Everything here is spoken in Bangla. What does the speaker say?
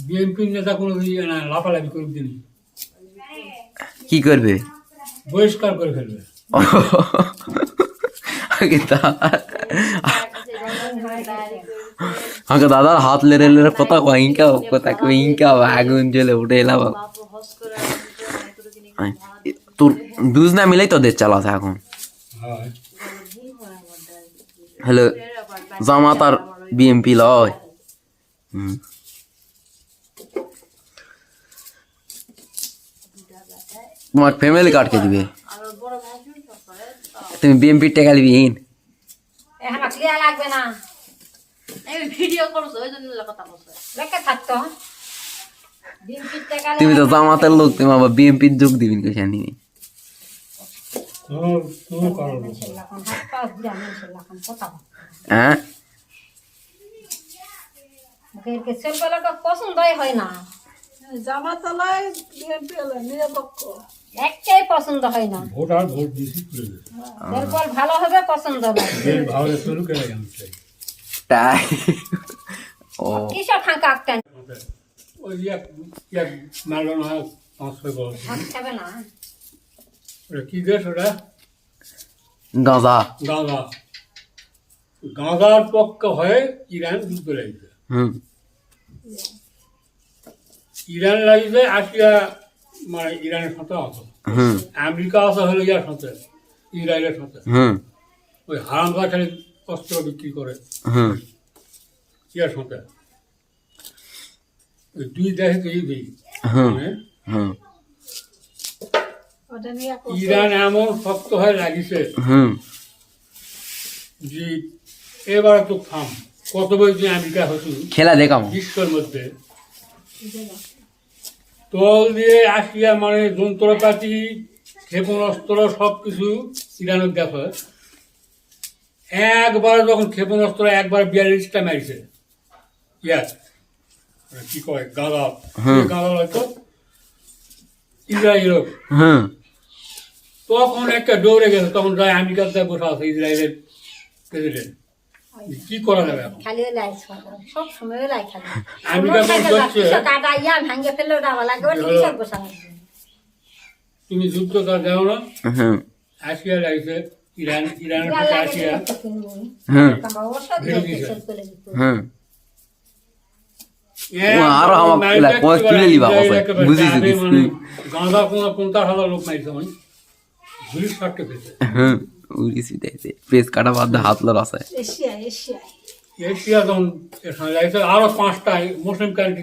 বিএনপির নেতা কোনো লাফালাফি করে দিন, কি করবে? বহিষ্কার করে ফেলবে। আগে দাদার হাত লেরে লেরে কথা ইনকা কথা ইনকা আগুন জ্বলে উঠে এলাম। তোর দুজ না মিলেই তোদের চালাতে এখন। হ্যালো, জামাত আর বিএমপি লয়। তোমার ফ্যামিলি কার্ডকে দিবে, তুমি বিএমপির টাকা দিবি। লাগবে না, ভিডিও করছো ওই জন্য কথা বলছো, লেখা থাকতো। তুমি তো জামাতের লোক, তুমি আবার বিএমপির যোগ দিবি কেন? নিবি হ্যাঁ, পছন্দই হয় না। জামাত নিরপেক্ষ একটাই পছন্দ হয় না। ভোট আর ভোট দিছি, এরপর ভালো হবে পছন্দ হবে। তাই ও কিসব ফাঁকা আঁকতেন ওই মারল না 5-6 বছর খাবে না। ওটা কি দেশ? ওটা গাঁজা। গাঁজা। গাঁজার পক্ষে হয়ে ইরান যুদ্ধ লাগছে। ইরান লাগছে, রাশিয়া মানে ইরানের সাথে আছে, আমেরিকা আছে হলো ইয়ার সাথে, ইসরায়েলের সাথে। ওই হারামদা খালি অস্ত্র বিক্রি করে ইয়ার সাথে। ওই দুই দেশে তো এই দিই ইরান এমন শক্ত হয়ে লাগিছে যে এবারে তো থাম কত বছর আমেরিকা হতো খেলা দেখাম বিশ্বের মধ্যে তল দিয়ে আসিয়া মানে যন্ত্রপাতি ক্ষেপণাস্ত্র সব কিছু ইরানের দেখে। একবার যখন ক্ষেপণাস্ত্র একবার 42টা মারিছে ইয়ার কি কয় গাঁদা গাঁদা হয়তো ইসরায়েল, তখন একটা দৌড়ে গেছে, তখন যায় আমেরিকাতে বসে আছে ইসরায়েলের প্রেসিডেন্ট। কি করা যাবে এখন? সব সময় তুমি যুদ্ধ তার যাও না, রাশিয়া লাগছে, ইরান ইরানের সাথে রাশিয়া গাঁদা 50,000 লোক মারছে, মানে 20-60 পেয়েছে। পেস কাটা বাদ হাত লড় আছে। এশিয়া এশিয়া যখন আরো 5টা মুসলিম কান্ট্রি